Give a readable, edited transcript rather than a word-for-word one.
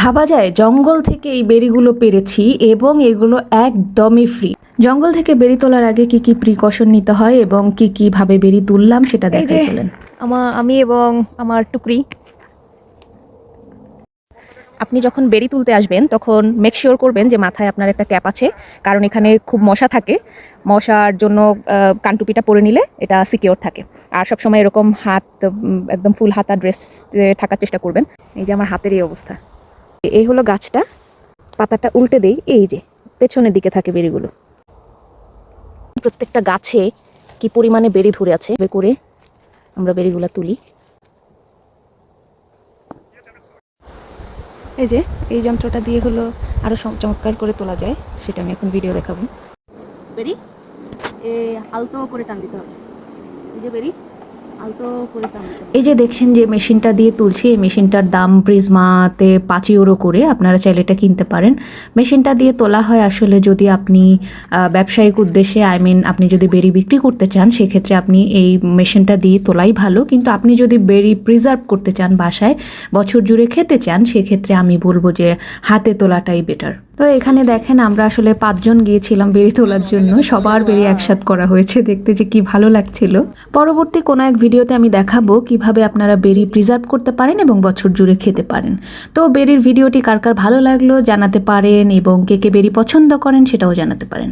ভাবা যায় জঙ্গল থেকে এই বেরিগুলো পেরেছি এবং এগুলো একদমই ফ্রি। জঙ্গল থেকে বেরি তোলার আগে কি কি প্রিকশন নিতে হয় এবং কি ভাবে বেরি তুললাম সেটা দেখাই চলেন। আমি এবং আমার টুকরি, আপনি যখন বেরি তুলতে আসবেন তখন মেক শিওর করবেন যে মাথায় আপনার একটা ক্যাপ আছে, কারণ এখানে খুব মশা থাকে। মশার জন্য কানটুপিটা পরে নিলে এটা সিকিওর থাকে। আর সবসময় এরকম হাত একদম ফুল হাতা ড্রেস থাকার চেষ্টা করবেন। এই যে আমার হাতের এই অবস্থা। এই হলো গাছটা, পাতাটা উল্টে দেই, এই যে পেছনের দিকে থাকে বেরিগুলো। প্রত্যেকটা গাছে কি পরিমাণে বেরি ধরে আছে করে আমরা বেরিগুলো তুলি। এই যে এই যন্ত্রটা দিয়ে হলো আরো চমৎকার করে তোলা যায়, সেটা আমি এখন ভিডিও দেখাবো। বেরি আলতো করে টান দিতে হবে। এই যে বেরি আলতো করে টান দিতে হবে। এই যে দেখছেন যে মেশিনটা দিয়ে তুলছি, এই মেশিনটার দাম প্রিজমাতে 5 ইউরো করে। আপনারা চাইলে এটা কিনতে পারেন। মেশিনটা দিয়ে তোলা হয় আসলে যদি আপনি ব্যবসায়িক উদ্দেশ্যে আপনি যদি বেরি বিক্রি করতে চান সেক্ষেত্রে আপনি এই মেশিনটা দিয়ে তোলাই ভালো। কিন্তু আপনি যদি বেরি প্রিজার্ভ করতে চান, বাসায় বছর জুড়ে খেতে চান, সেক্ষেত্রে আমি বলবো যে হাতে তোলাটাই বেটার। তো এখানে দেখেন আমরা আসলে 5 জন গিয়েছিলাম বেরি তোলার জন্য। সবার বেরি একসাথ করা হয়েছে, দেখতে যে কি ভালো লাগছিল। পরবর্তী কোনো এক ভিডিওতে আমি দেখাবো কিভাবে আপনারা বেরি প্রিজার্ভ করতে পারেন এবং বছর জুড়ে খেতে পারেন। তো বেরির ভিডিওটি কার কার ভালো লাগলো জানাতে পারেন এবং কে কে বেরি পছন্দ করেন সেটাও জানাতে পারেন।